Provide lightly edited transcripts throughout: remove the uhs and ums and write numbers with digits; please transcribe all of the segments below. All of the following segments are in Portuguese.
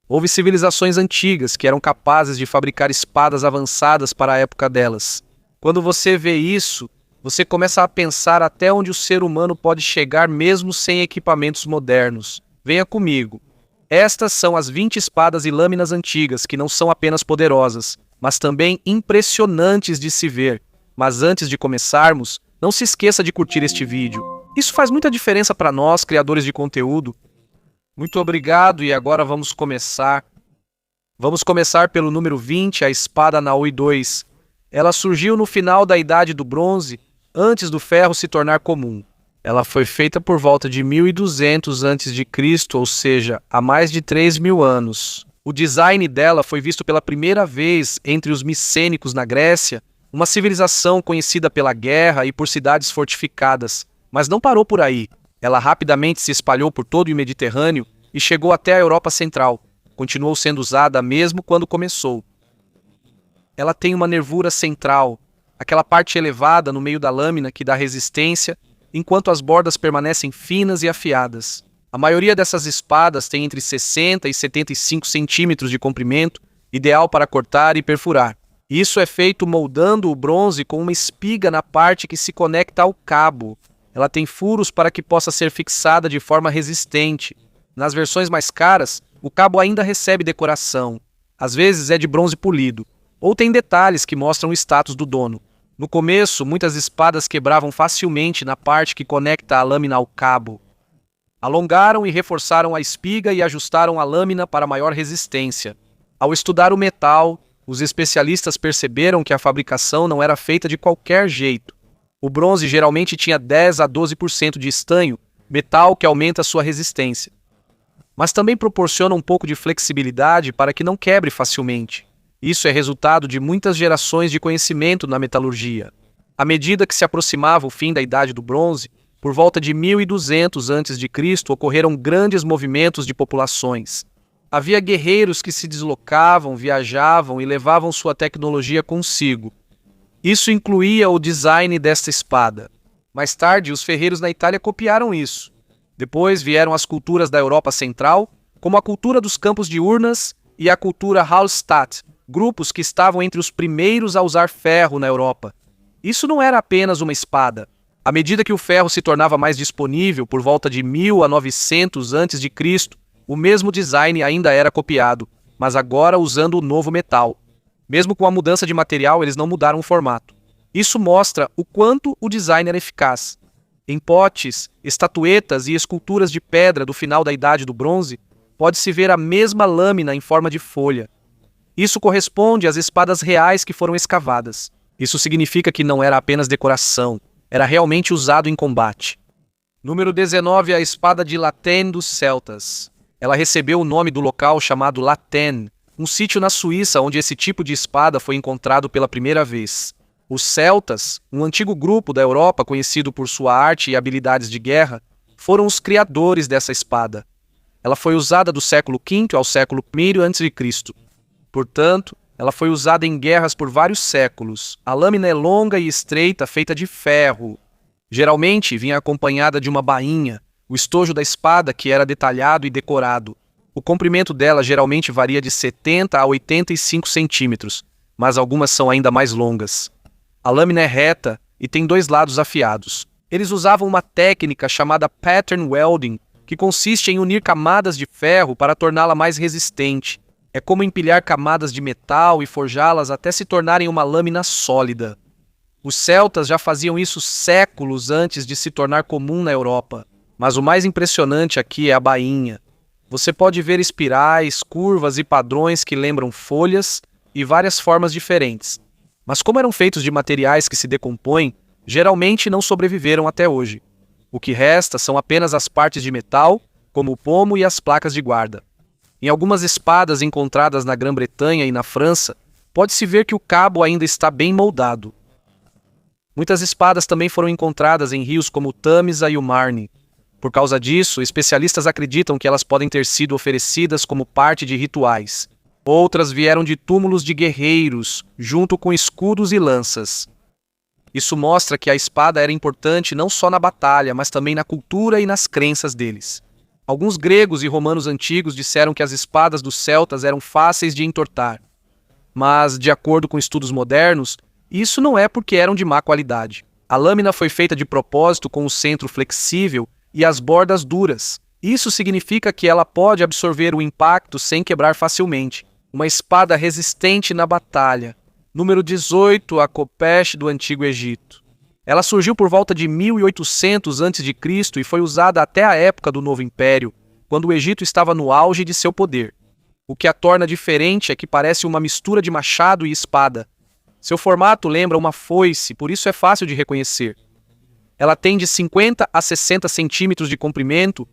Houve civilizações antigas que eram capazes de fabricar espadas avançadas para a época delas. Quando você vê isso, você começa a pensar até onde o ser humano pode chegar mesmo sem equipamentos modernos. Venha comigo. Estas são as 20 espadas e lâminas antigas que não são apenas poderosas, mas também impressionantes de se ver. Mas antes de começarmos, não se esqueça de curtir este vídeo. Isso faz muita diferença para nós, criadores de conteúdo. Muito obrigado e agora vamos começar. Vamos começar pelo número 20, a espada Naui II. Ela surgiu no final da Idade do Bronze, antes do ferro se tornar comum. Ela foi feita por volta de 1200 a.C., ou seja, há mais de 3.000 anos. O design dela foi visto pela primeira vez entre os micênicos na Grécia, uma civilização conhecida pela guerra e por cidades fortificadas. Mas não parou por aí. Ela rapidamente se espalhou por todo o Mediterrâneo e chegou até a Europa Central. Continuou sendo usada mesmo quando começou. Ela tem uma nervura central, aquela parte elevada no meio da lâmina que dá resistência, enquanto as bordas permanecem finas e afiadas. A maioria dessas espadas tem entre 60 e 75 centímetros de comprimento, ideal para cortar e perfurar. Isso é feito moldando o bronze com uma espiga na parte que se conecta ao cabo. Ela tem furos para que possa ser fixada de forma resistente. Nas versões mais caras, o cabo ainda recebe decoração. Às vezes é de bronze polido, ou tem detalhes que mostram o status do dono. No começo, muitas espadas quebravam facilmente na parte que conecta a lâmina ao cabo. Alongaram e reforçaram a espiga e ajustaram a lâmina para maior resistência. Ao estudar o metal, os especialistas perceberam que a fabricação não era feita de qualquer jeito. O bronze geralmente tinha 10 a 12% de estanho, metal que aumenta sua resistência. Mas também proporciona um pouco de flexibilidade para que não quebre facilmente. Isso é resultado de muitas gerações de conhecimento na metalurgia. À medida que se aproximava o fim da Idade do Bronze, por volta de 1200 a.C., ocorreram grandes movimentos de populações. Havia guerreiros que se deslocavam, viajavam e levavam sua tecnologia consigo. Isso incluía o design desta espada. Mais tarde, os ferreiros na Itália copiaram isso. Depois vieram as culturas da Europa Central, como a cultura dos campos de urnas e a cultura Hallstatt, grupos que estavam entre os primeiros a usar ferro na Europa. Isso não era apenas uma espada. À medida que o ferro se tornava mais disponível, por volta de 1000 a 900 a.C., o mesmo design ainda era copiado, mas agora usando o novo metal. Mesmo com a mudança de material, eles não mudaram o formato. Isso mostra o quanto o design era eficaz. Em potes, estatuetas e esculturas de pedra do final da Idade do Bronze, pode-se ver a mesma lâmina em forma de folha. Isso corresponde às espadas reais que foram escavadas. Isso significa que não era apenas decoração, era realmente usado em combate. Número 19, a espada de Latene dos Celtas. Ela recebeu o nome do local chamado Latene, um sítio na Suíça onde esse tipo de espada foi encontrado pela primeira vez. Os celtas, um antigo grupo da Europa conhecido por sua arte e habilidades de guerra, foram os criadores dessa espada. Ela foi usada do século V ao século I a.C. Portanto, ela foi usada em guerras por vários séculos. A lâmina é longa e estreita, feita de ferro. Geralmente vinha acompanhada de uma bainha, o estojo da espada que era detalhado e decorado. O comprimento dela geralmente varia de 70 a 85 centímetros, mas algumas são ainda mais longas. A lâmina é reta e tem dois lados afiados. Eles usavam uma técnica chamada pattern welding, que consiste em unir camadas de ferro para torná-la mais resistente. É como empilhar camadas de metal e forjá-las até se tornarem uma lâmina sólida. Os celtas já faziam isso séculos antes de se tornar comum na Europa. Mas o mais impressionante aqui é a bainha. Você pode ver espirais, curvas e padrões que lembram folhas e várias formas diferentes. Mas como eram feitos de materiais que se decompõem, geralmente não sobreviveram até hoje. O que resta são apenas as partes de metal, como o pomo e as placas de guarda. Em algumas espadas encontradas na Grã-Bretanha e na França, pode-se ver que o cabo ainda está bem moldado. Muitas espadas também foram encontradas em rios como o Tâmisa e o Marne. Por causa disso, especialistas acreditam que elas podem ter sido oferecidas como parte de rituais. Outras vieram de túmulos de guerreiros, junto com escudos e lanças. Isso mostra que a espada era importante não só na batalha, mas também na cultura e nas crenças deles. Alguns gregos e romanos antigos disseram que as espadas dos celtas eram fáceis de entortar. Mas, de acordo com estudos modernos, isso não é porque eram de má qualidade. A lâmina foi feita de propósito com o centro flexível e as bordas duras. Isso significa que ela pode absorver o impacto sem quebrar facilmente. Uma espada resistente na batalha. Número 18, a Khopesh do Antigo Egito. Ela surgiu por volta de 1800 a.C. e foi usada até a época do Novo Império, quando o Egito estava no auge de seu poder. O que a torna diferente é que parece uma mistura de machado e espada. Seu formato lembra uma foice, por isso é fácil de reconhecer. Ela tem de 50 a 60 centímetros de comprimento.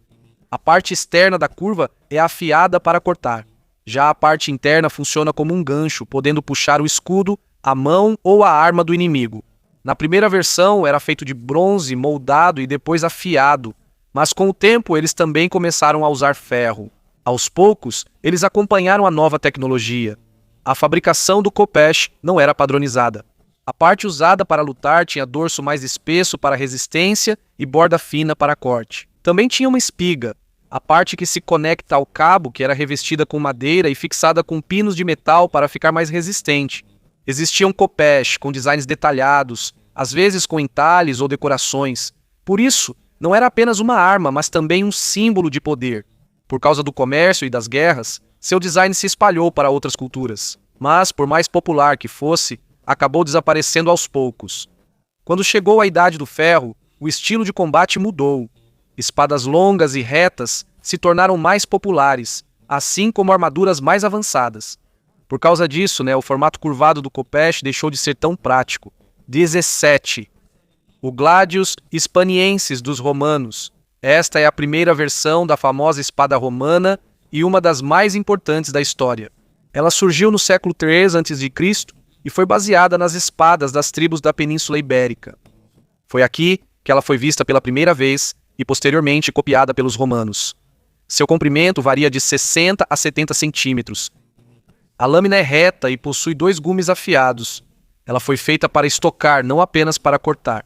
A parte externa da curva é afiada para cortar. Já a parte interna funciona como um gancho, podendo puxar o escudo, a mão ou a arma do inimigo. Na primeira versão era feito de bronze moldado e depois afiado, mas com o tempo eles também começaram a usar ferro. Aos poucos, eles acompanharam a nova tecnologia. A fabricação do Khopesh não era padronizada. A parte usada para lutar tinha dorso mais espesso para resistência e borda fina para corte. Também tinha uma espiga, a parte que se conecta ao cabo, que era revestida com madeira e fixada com pinos de metal para ficar mais resistente. Existiam Khopesh com designs detalhados, às vezes com entalhes ou decorações. Por isso, não era apenas uma arma, mas também um símbolo de poder. Por causa do comércio e das guerras, seu design se espalhou para outras culturas. Mas, por mais popular que fosse, acabou desaparecendo aos poucos. Quando chegou a Idade do Ferro, o estilo de combate mudou. Espadas longas e retas se tornaram mais populares, assim como armaduras mais avançadas. Por causa disso, o formato curvado do Khopesh deixou de ser tão prático. 17. O Gladius Hispaniensis dos romanos. Esta é a primeira versão da famosa espada romana e uma das mais importantes da história. Ela surgiu no século III a.C. e foi baseada nas espadas das tribos da Península Ibérica. Foi aqui que ela foi vista pela primeira vez e posteriormente copiada pelos romanos. Seu comprimento varia de 60 a 70 centímetros. A lâmina é reta e possui 2 gumes afiados. Ela foi feita para estocar, não apenas para cortar.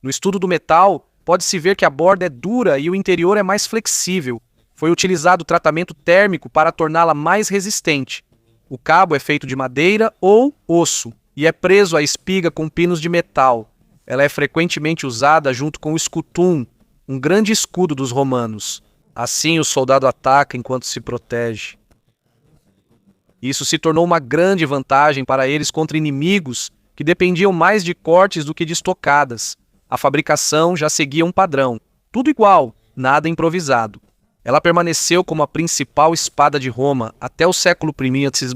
No estudo do metal, pode-se ver que a borda é dura e o interior é mais flexível. Foi utilizado tratamento térmico para torná-la mais resistente. O cabo é feito de madeira ou osso e é preso à espiga com pinos de metal. Ela é frequentemente usada junto com o scutum, um grande escudo dos romanos. Assim, o soldado ataca enquanto se protege. Isso se tornou uma grande vantagem para eles contra inimigos que dependiam mais de cortes do que de estocadas. A fabricação já seguia um padrão, tudo igual, nada improvisado. Ela permaneceu como a principal espada de Roma até o século I a.C.,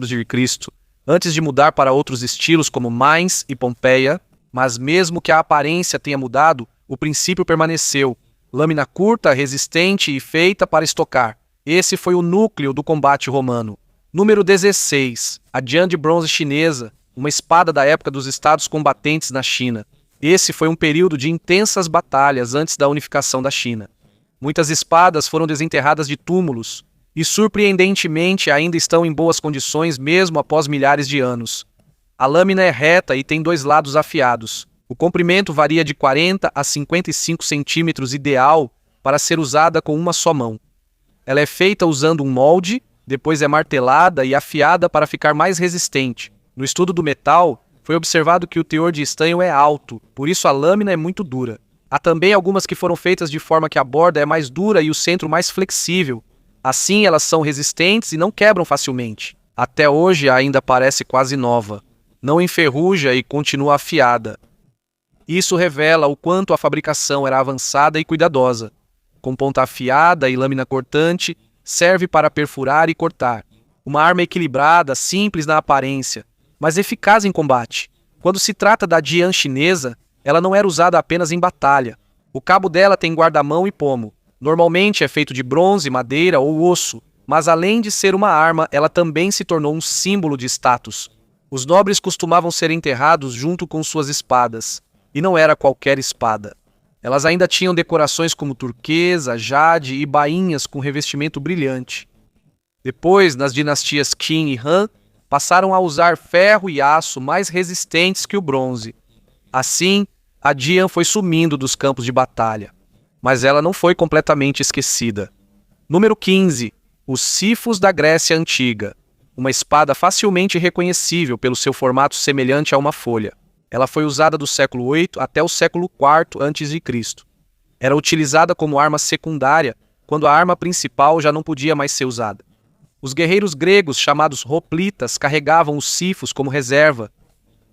antes de mudar para outros estilos como Mainz e Pompeia, mas mesmo que a aparência tenha mudado, o princípio permaneceu. Lâmina curta, resistente e feita para estocar. Esse foi o núcleo do combate romano. Número 16. A Jian de bronze chinesa, uma espada da época dos estados combatentes na China. Esse foi um período de intensas batalhas antes da unificação da China. Muitas espadas foram desenterradas de túmulos e, surpreendentemente, ainda estão em boas condições mesmo após milhares de anos. A lâmina é reta e tem 2 lados afiados. O comprimento varia de 40 a 55 centímetros, ideal para ser usada com uma só mão. Ela é feita usando um molde, depois é martelada e afiada para ficar mais resistente. No estudo do metal, foi observado que o teor de estanho é alto, por isso a lâmina é muito dura. Há também algumas que foram feitas de forma que a borda é mais dura e o centro mais flexível. Assim, elas são resistentes e não quebram facilmente. Até hoje ainda parece quase nova. Não enferruja e continua afiada. Isso revela o quanto a fabricação era avançada e cuidadosa. Com ponta afiada e lâmina cortante, serve para perfurar e cortar. Uma arma equilibrada, simples na aparência, mas eficaz em combate. Quando se trata da Jian chinesa, ela não era usada apenas em batalha. O cabo dela tem guarda-mão e pomo. Normalmente é feito de bronze, madeira ou osso, mas além de ser uma arma, ela também se tornou um símbolo de status. Os nobres costumavam ser enterrados junto com suas espadas. E não era qualquer espada. Elas ainda tinham decorações como turquesa, jade e bainhas com revestimento brilhante. Depois, nas dinastias Qin e Han, passaram a usar ferro e aço mais resistentes que o bronze. Assim, a Jian foi sumindo dos campos de batalha. Mas ela não foi completamente esquecida. Número 15. Os cifos da Grécia Antiga. Uma espada facilmente reconhecível pelo seu formato semelhante a uma folha. Ela foi usada do século VIII até o século IV a.C. Era utilizada como arma secundária, quando a arma principal já não podia mais ser usada. Os guerreiros gregos, chamados hoplitas, carregavam os cifos como reserva.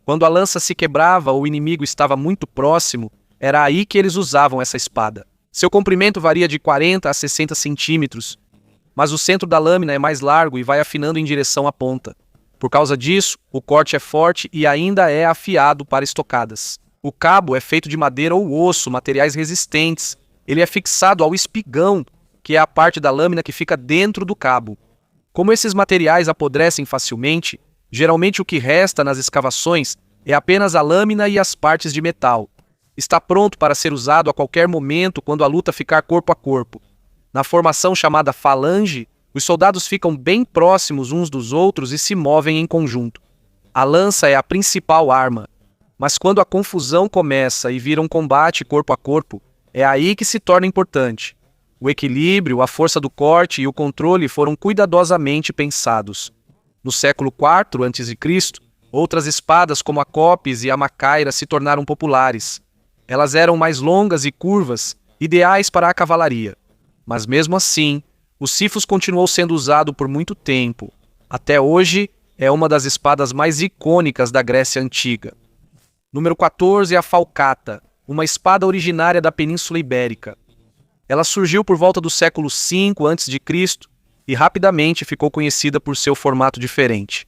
Quando a lança se quebrava ou o inimigo estava muito próximo, era aí que eles usavam essa espada. Seu comprimento varia de 40 a 60 centímetros, mas o centro da lâmina é mais largo e vai afinando em direção à ponta. Por causa disso, o corte é forte e ainda é afiado para estocadas. O cabo é feito de madeira ou osso, materiais resistentes. Ele é fixado ao espigão, que é a parte da lâmina que fica dentro do cabo. Como esses materiais apodrecem facilmente, geralmente o que resta nas escavações é apenas a lâmina e as partes de metal. Está pronto para ser usado a qualquer momento quando a luta ficar corpo a corpo. Na formação chamada falange, os soldados ficam bem próximos uns dos outros e se movem em conjunto. A lança é a principal arma, mas quando a confusão começa e vira um combate corpo a corpo, é aí que se torna importante. O equilíbrio, a força do corte e o controle foram cuidadosamente pensados. No século IV a.C., outras espadas como a copes e a macaira se tornaram populares. Elas eram mais longas e curvas, ideais para a cavalaria. Mas mesmo assim, o cifos continuou sendo usado por muito tempo. Até hoje, é uma das espadas mais icônicas da Grécia Antiga. Número 14 é a falcata, uma espada originária da Península Ibérica. Ela surgiu por volta do século V a.C. e rapidamente ficou conhecida por seu formato diferente.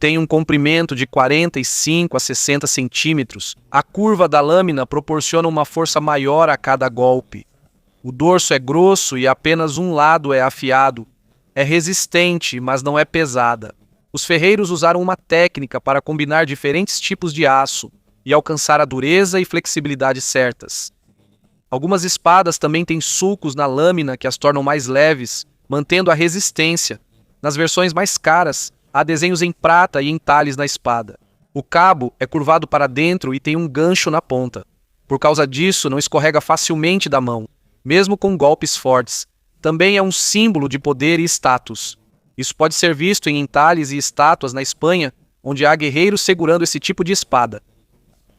Tem um comprimento de 45 a 60 centímetros. A curva da lâmina proporciona uma força maior a cada golpe. O dorso é grosso e apenas um lado é afiado. É resistente, mas não é pesada. Os ferreiros usaram uma técnica para combinar diferentes tipos de aço e alcançar a dureza e flexibilidade certas. Algumas espadas também têm sulcos na lâmina que as tornam mais leves, mantendo a resistência. Nas versões mais caras, há desenhos em prata e entalhes na espada. O cabo é curvado para dentro e tem um gancho na ponta. Por causa disso, não escorrega facilmente da mão, mesmo com golpes fortes. Também é um símbolo de poder e status. Isso pode ser visto em entalhes e estátuas na Espanha, onde há guerreiros segurando esse tipo de espada.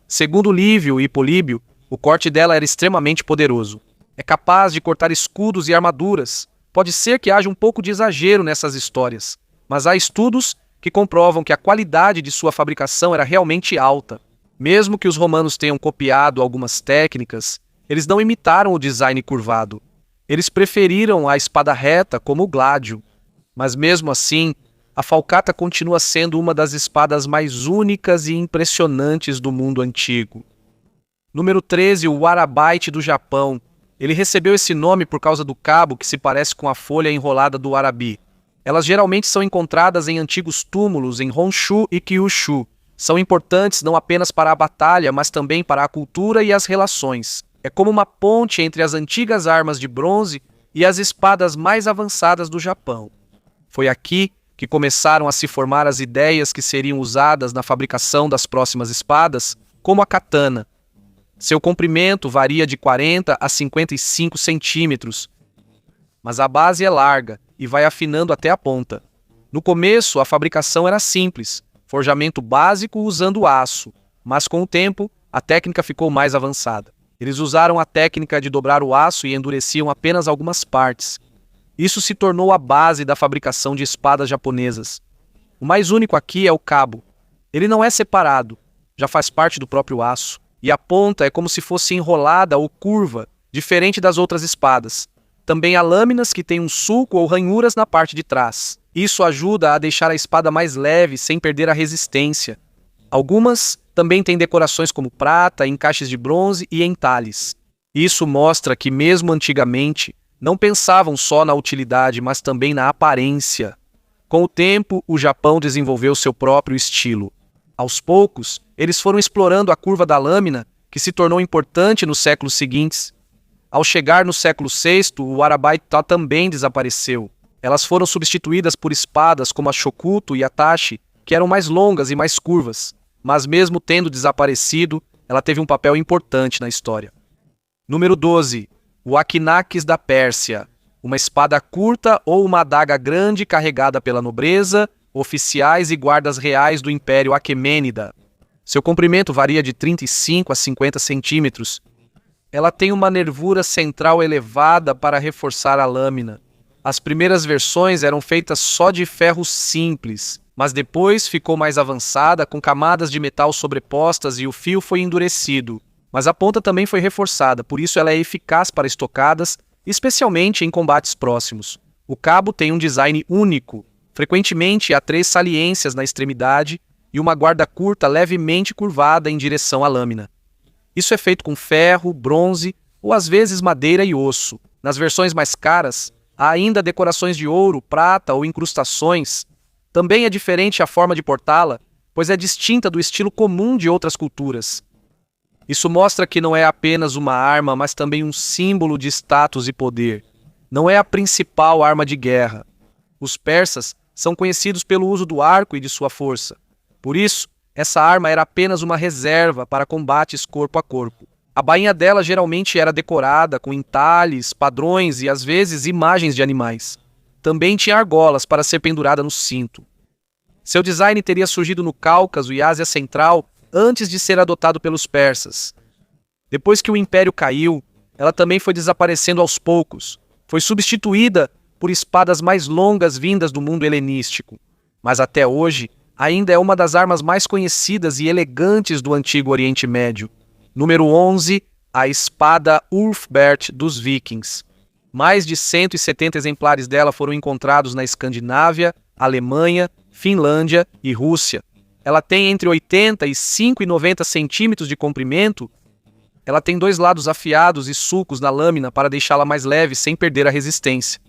Segundo Lívio e Políbio, o corte dela era extremamente poderoso. É capaz de cortar escudos e armaduras. Pode ser que haja um pouco de exagero nessas histórias, mas há estudos que comprovam que a qualidade de sua fabricação era realmente alta. Mesmo que os romanos tenham copiado algumas técnicas, eles não imitaram o design curvado. Eles preferiram a espada reta como o gládio. Mas mesmo assim, a falcata continua sendo uma das espadas mais únicas e impressionantes do mundo antigo. Número 13, o Warabyte do Japão. Ele recebeu esse nome por causa do cabo que se parece com a folha enrolada do Arabi. Elas geralmente são encontradas em antigos túmulos em Honshu e Kyushu. São importantes não apenas para a batalha, mas também para a cultura e as relações. É como uma ponte entre as antigas armas de bronze e as espadas mais avançadas do Japão. Foi aqui que começaram a se formar as ideias que seriam usadas na fabricação das próximas espadas, como a katana. Seu comprimento varia de 40 a 55 centímetros, mas a base é larga e vai afinando até a ponta. No começo, a fabricação era simples, forjamento básico usando aço, mas com o tempo, a técnica ficou mais avançada. Eles usaram a técnica de dobrar o aço e endureciam apenas algumas partes. Isso se tornou a base da fabricação de espadas japonesas. O mais único aqui é o cabo. Ele não é separado, já faz parte do próprio aço. E a ponta é como se fosse enrolada ou curva, diferente das outras espadas. Também há lâminas que têm um sulco ou ranhuras na parte de trás. Isso ajuda a deixar a espada mais leve sem perder a resistência. Algumas também têm decorações como prata, encaixes de bronze e entalhes. Isso mostra que mesmo antigamente, não pensavam só na utilidade, mas também na aparência. Com o tempo, o Japão desenvolveu seu próprio estilo. Aos poucos, eles foram explorando a curva da lâmina, que se tornou importante nos séculos seguintes. Ao chegar no século VI, o Warabyte também desapareceu. Elas foram substituídas por espadas como a Shokuto e a Tachi, que eram mais longas e mais curvas. Mas mesmo tendo desaparecido, ela teve um papel importante na história. Número 12. O Akinaques da Pérsia. uma espada curta ou uma adaga grande carregada pela nobreza, oficiais e guardas reais do Império Aquemênida. Seu comprimento varia de 35 a 50 centímetros. Ela tem uma nervura central elevada para reforçar a lâmina. As primeiras versões eram feitas só de ferro simples, mas depois ficou mais avançada com camadas de metal sobrepostas e o fio foi endurecido. Mas a ponta também foi reforçada, por isso ela é eficaz para estocadas, especialmente em combates próximos. O cabo tem um design único. Frequentemente há 3 saliências na extremidade e uma guarda curta levemente curvada em direção à lâmina. Isso é feito com ferro, bronze ou às vezes madeira e osso. Nas versões mais caras, há ainda decorações de ouro, prata ou incrustações. Também é diferente a forma de portá-la, pois é distinta do estilo comum de outras culturas. Isso mostra que não é apenas uma arma, mas também um símbolo de status e poder. Não é a principal arma de guerra. Os persas são conhecidos pelo uso do arco e de sua força. Por isso, essa arma era apenas uma reserva para combates corpo a corpo. A bainha dela geralmente era decorada com entalhes, padrões e às vezes imagens de animais. Também tinha argolas para ser pendurada no cinto. Seu design teria surgido no Cáucaso e Ásia Central antes de ser adotado pelos persas. Depois que o império caiu, ela também foi desaparecendo aos poucos. Foi substituída por espadas mais longas vindas do mundo helenístico. Mas até hoje, ainda é uma das armas mais conhecidas e elegantes do Antigo Oriente Médio. Número 11, a espada Ulfberht dos Vikings. Mais de 170 exemplares dela foram encontrados na Escandinávia, Alemanha, Finlândia e Rússia. Ela tem entre 85 e 90 centímetros de comprimento. Ela tem 2 lados afiados e sulcos na lâmina para deixá-la mais leve sem perder a resistência.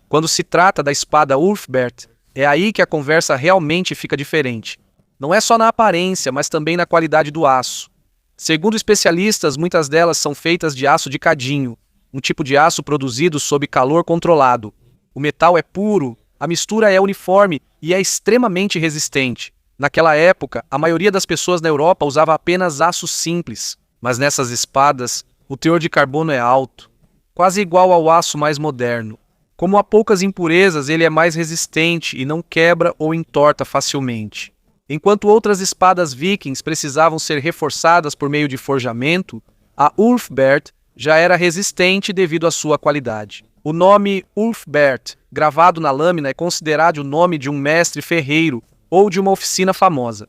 Quando se trata da espada Ulfberht, é aí que a conversa realmente fica diferente. Não é só na aparência, mas também na qualidade do aço. Segundo especialistas, muitas delas são feitas de aço de cadinho, um tipo de aço produzido sob calor controlado. O metal é puro, a mistura é uniforme e é extremamente resistente. Naquela época, a maioria das pessoas na Europa usava apenas aço simples, mas nessas espadas, o teor de carbono é alto, quase igual ao aço mais moderno. Como há poucas impurezas, ele é mais resistente e não quebra ou entorta facilmente. Enquanto outras espadas vikings precisavam ser reforçadas por meio de forjamento, a Ulfberht já era resistente devido à sua qualidade. O nome Ulfberht, gravado na lâmina, é considerado o nome de um mestre ferreiro ou de uma oficina famosa.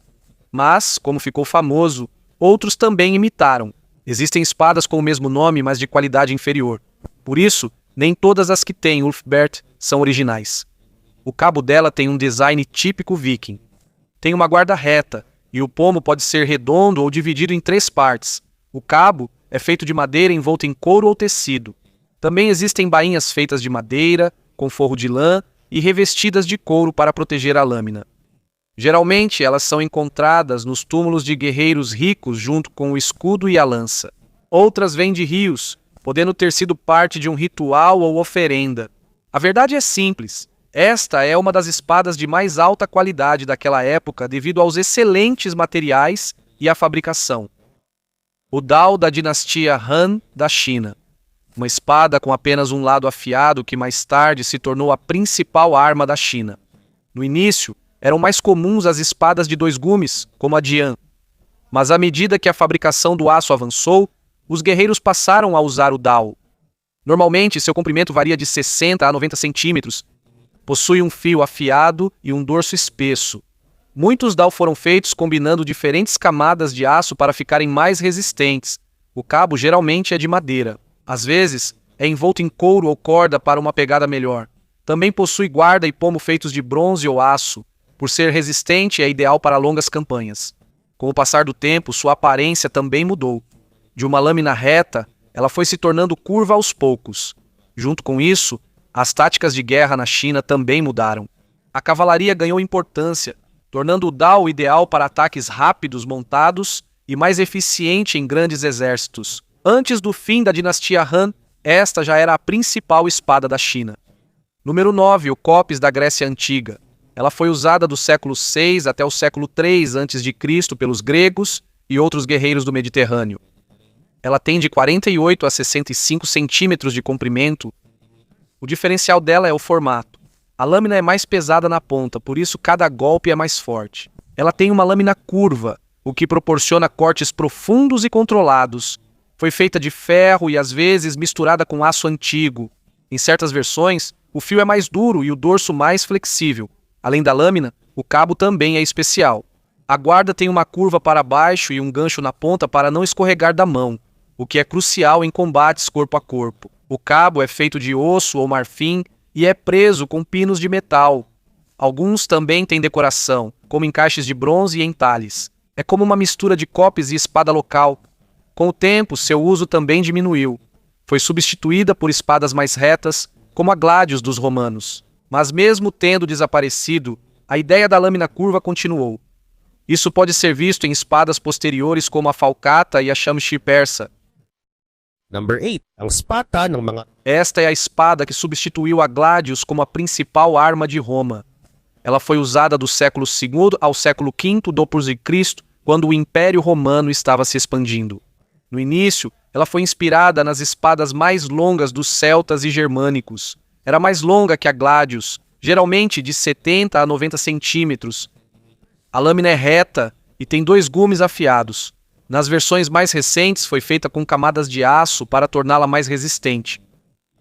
Mas, como ficou famoso, outros também imitaram. Existem espadas com o mesmo nome, mas de qualidade inferior. Por isso, nem todas as que têm Ulfberht são originais. O cabo dela tem um design típico viking. Tem uma guarda reta, e o pomo pode ser redondo ou dividido em 3 partes. O cabo é feito de madeira envolta em couro ou tecido. Também existem bainhas feitas de madeira, com forro de lã e revestidas de couro para proteger a lâmina. Geralmente, elas são encontradas nos túmulos de guerreiros ricos junto com o escudo e a lança. Outras vêm de rios, podendo ter sido parte de um ritual ou oferenda. A verdade é simples. Esta é uma das espadas de mais alta qualidade daquela época devido aos excelentes materiais e à fabricação. O Dao da dinastia Han da China. Uma espada com apenas um lado afiado que mais tarde se tornou a principal arma da China. No início, eram mais comuns as espadas de 2 gumes, como a Dian. Mas à medida que a fabricação do aço avançou, os guerreiros passaram a usar o Dao. Normalmente, seu comprimento varia de 60 a 90 centímetros. Possui um fio afiado e um dorso espesso. Muitos Dao foram feitos combinando diferentes camadas de aço para ficarem mais resistentes. O cabo geralmente é de madeira. Às vezes, é envolto em couro ou corda para uma pegada melhor. Também possui guarda e pomo feitos de bronze ou aço. Por ser resistente, é ideal para longas campanhas. Com o passar do tempo, sua aparência também mudou. De uma lâmina reta, ela foi se tornando curva aos poucos. Junto com isso, as táticas de guerra na China também mudaram. A cavalaria ganhou importância, tornando o Dao ideal para ataques rápidos montados e mais eficiente em grandes exércitos. Antes do fim da dinastia Han, esta já era a principal espada da China. Número 9, o copes da Grécia Antiga. Ela foi usada do século VI até o século III a.C. pelos gregos e outros guerreiros do Mediterrâneo. Ela tem de 48 a 65 centímetros de comprimento O diferencial dela é o formato. A lâmina é mais pesada na ponta, por isso cada golpe é mais forte. Ela tem uma lâmina curva, o que proporciona cortes profundos e controlados. Foi feita de ferro e às vezes misturada com aço antigo. Em certas versões, o fio é mais duro e o dorso mais flexível. Além da lâmina, o cabo também é especial. A guarda tem uma curva para baixo e um gancho na ponta para não escorregar da mão, o que é crucial em combates corpo a corpo. O cabo é feito de osso ou marfim e é preso com pinos de metal. Alguns também têm decoração, como encaixes de bronze e entalhes. É como uma mistura de copes e espada local. Com o tempo, seu uso também diminuiu. Foi substituída por espadas mais retas, como a gladius dos romanos. Mas mesmo tendo desaparecido, a ideia da lâmina curva continuou. Isso pode ser visto em espadas posteriores como a falcata e a shamshir persa. Number 8, ang spata ng mga... Esta é a espada que substituiu a gladius como a principal arma de Roma. Ela foi usada do século II ao século V d.C., quando o Império Romano estava se expandindo. No início, ela foi inspirada nas espadas mais longas dos celtas e germânicos. Era mais longa que a gladius, geralmente de 70 a 90 centímetros. A lâmina é reta e tem 2 gumes afiados. Nas versões mais recentes foi feita com camadas de aço para torná-la mais resistente.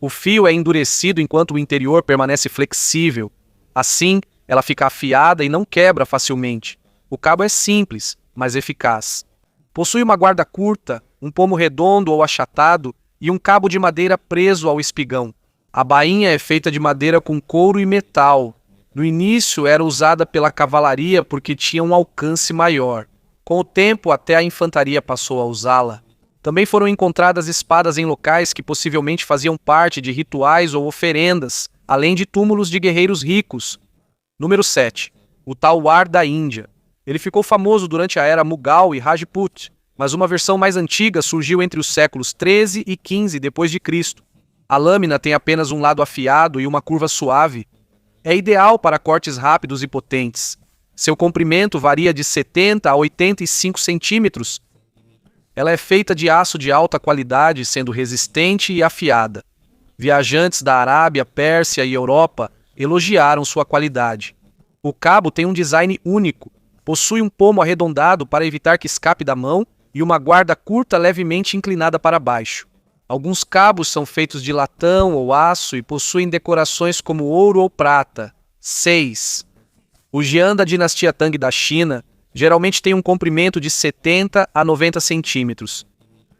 O fio é endurecido enquanto o interior permanece flexível. Assim, ela fica afiada e não quebra facilmente. O cabo é simples, mas eficaz. Possui uma guarda curta, um pomo redondo ou achatado e um cabo de madeira preso ao espigão. A bainha é feita de madeira com couro e metal. No início era usada pela cavalaria porque tinha um alcance maior. Com o tempo, até a infantaria passou a usá-la. Também foram encontradas espadas em locais que possivelmente faziam parte de rituais ou oferendas, além de túmulos de guerreiros ricos. Número 7. O Talwar da Índia. Ele ficou famoso durante a era Mughal e Rajput, mas uma versão mais antiga surgiu entre os séculos 13 e 15 d.C. A lâmina tem apenas um lado afiado e uma curva suave. É ideal para cortes rápidos e potentes. Seu comprimento varia de 70 a 85 centímetros. Ela é feita de aço de alta qualidade, sendo resistente e afiada. Viajantes da Arábia, Pérsia e Europa elogiaram sua qualidade. O cabo tem um design único. Possui um pomo arredondado para evitar que escape da mão e uma guarda curta levemente inclinada para baixo. Alguns cabos são feitos de latão ou aço e possuem decorações como ouro ou prata. 6. O jian da dinastia Tang da China geralmente tem um comprimento de 70 a 90 centímetros.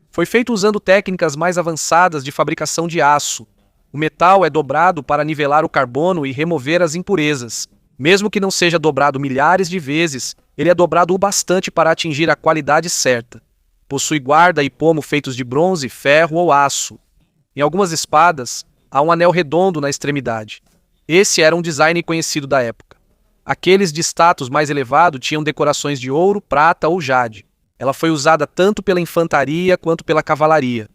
Foi feito usando técnicas mais avançadas de fabricação de aço. O metal é dobrado para nivelar o carbono e remover as impurezas. Mesmo que não seja dobrado milhares de vezes, ele é dobrado o bastante para atingir a qualidade certa. Possui guarda e pomo feitos de bronze, ferro ou aço. Em algumas espadas, há um anel redondo na extremidade. Esse era um design conhecido da época. Aqueles de status mais elevado tinham decorações de ouro, prata ou jade. Ela foi usada tanto pela infantaria quanto pela cavalaria.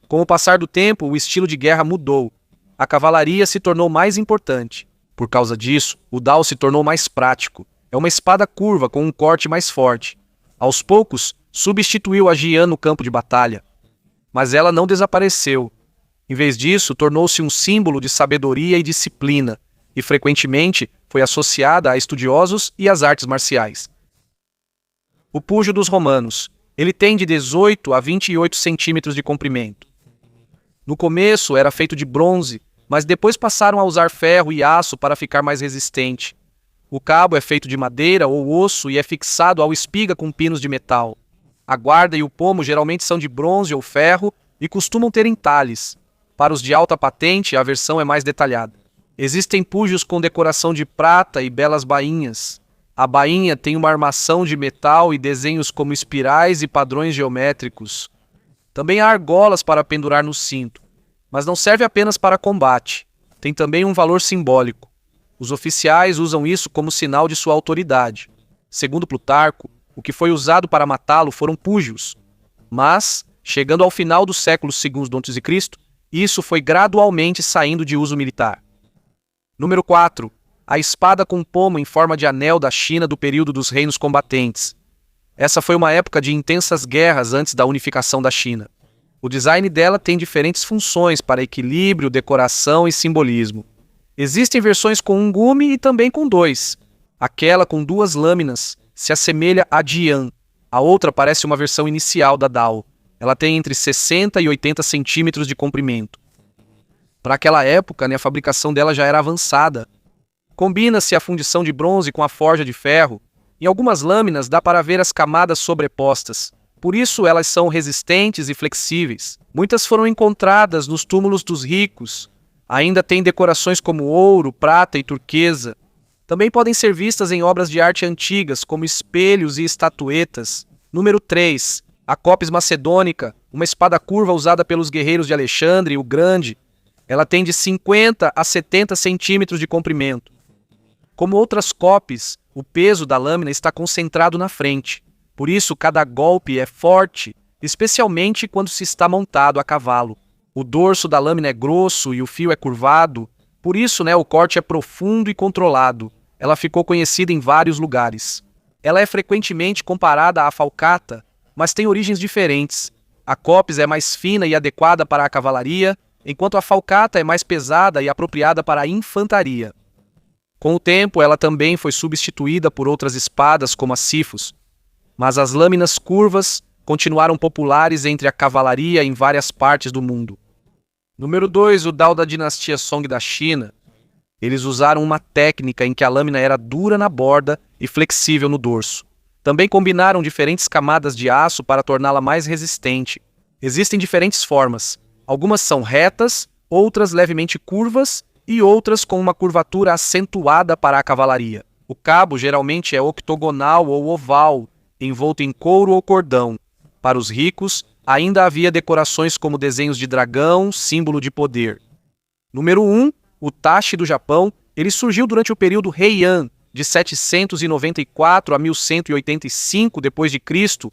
Com o passar do tempo, o estilo de guerra mudou. A cavalaria se tornou mais importante. Por causa disso, o dao se tornou mais prático. É uma espada curva com um corte mais forte. Aos poucos, substituiu a jian no campo de batalha. Mas ela não desapareceu. Em vez disso, tornou-se um símbolo de sabedoria e disciplina, e frequentemente foi associada a estudiosos e às artes marciais. O pujo dos romanos. Ele tem de 18 a 28 centímetros de comprimento. No começo era feito de bronze, mas depois passaram a usar ferro e aço para ficar mais resistente. O cabo é feito de madeira ou osso e é fixado ao espiga com pinos de metal. A guarda e o pomo geralmente são de bronze ou ferro e costumam ter entalhes. Para os de alta patente, a versão é mais detalhada. Existem pujos com decoração de prata e belas bainhas. A bainha tem uma armação de metal e desenhos como espirais e padrões geométricos. Também há argolas para pendurar no cinto, mas não serve apenas para combate. Tem também um valor simbólico. Os oficiais usam isso como sinal de sua autoridade. Segundo Plutarco, o que foi usado para matá-lo foram púgios. Mas, chegando ao final do século II d.C., isso foi gradualmente saindo de uso militar. Número 4. A espada com pomo em forma de anel da China do período dos reinos combatentes. Essa foi uma época de intensas guerras antes da unificação da China. O design dela tem diferentes funções para equilíbrio, decoração e simbolismo. Existem versões com um gume e também com dois. Aquela com duas lâminas se assemelha à Dian. A outra parece uma versão inicial da Dao. Ela tem entre 60 e 80 centímetros de comprimento. Para aquela época, a fabricação dela já era avançada. Combina-se a fundição de bronze com a forja de ferro. Em algumas lâminas dá para ver as camadas sobrepostas. Por isso elas são resistentes e flexíveis. Muitas foram encontradas nos túmulos dos ricos. Ainda tem decorações como ouro, prata e turquesa. Também podem ser vistas em obras de arte antigas, como espelhos e estatuetas. Número 3. A cópis macedônica, uma espada curva usada pelos guerreiros de Alexandre o Grande. Ela tem de 50 a 70 centímetros de comprimento. Como outras cópis, o peso da lâmina está concentrado na frente. Por isso, cada golpe é forte, especialmente quando se está montado a cavalo. O dorso da lâmina é grosso e o fio é curvado. Por isso, o corte é profundo e controlado. Ela ficou conhecida em vários lugares. Ela é frequentemente comparada à falcata, mas tem origens diferentes. A cópis é mais fina e adequada para a cavalaria, enquanto a falcata é mais pesada e apropriada para a infantaria. Com o tempo, ela também foi substituída por outras espadas, como a sifus. Mas as lâminas curvas continuaram populares entre a cavalaria em várias partes do mundo. Número 2. O Dao da dinastia Song da China. Eles usaram uma técnica em que a lâmina era dura na borda e flexível no dorso. Também combinaram diferentes camadas de aço para torná-la mais resistente. Existem diferentes formas. Algumas são retas, outras levemente curvas e outras com uma curvatura acentuada para a cavalaria. O cabo geralmente é octogonal ou oval, envolto em couro ou cordão. Para os ricos, ainda havia decorações como desenhos de dragão, símbolo de poder. Número 1. O tachi do Japão. Ele surgiu durante o período Heian, de 794 a 1185 d.C.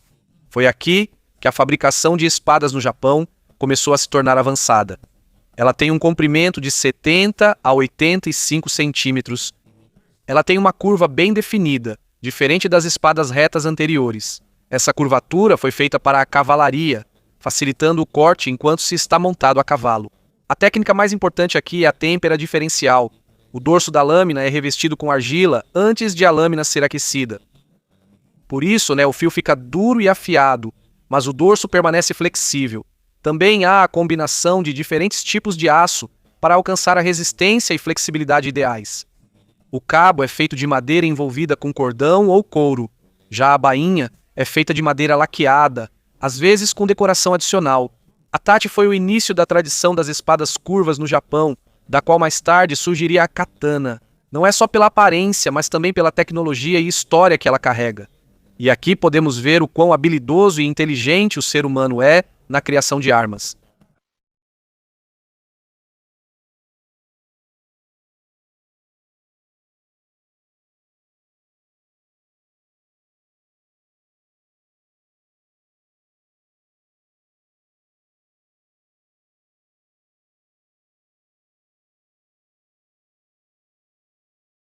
Foi aqui que a fabricação de espadas no Japão começou a se tornar avançada. Ela tem um comprimento de 70 a 85 centímetros. Ela tem uma curva bem definida, diferente das espadas retas anteriores. Essa curvatura foi feita para a cavalaria, facilitando o corte enquanto se está montado a cavalo. A técnica mais importante aqui é a têmpera diferencial. O dorso da lâmina é revestido com argila antes de a lâmina ser aquecida. Por isso, o fio fica duro e afiado, mas o dorso permanece flexível. Também há a combinação de diferentes tipos de aço para alcançar a resistência e flexibilidade ideais. O cabo é feito de madeira envolvida com cordão ou couro. Já a bainha é feita de madeira laqueada, às vezes com decoração adicional. A tachi foi o início da tradição das espadas curvas no Japão, da qual mais tarde surgiria a katana. Não é só pela aparência, mas também pela tecnologia e história que ela carrega. E aqui podemos ver o quão habilidoso e inteligente o ser humano é na criação de armas.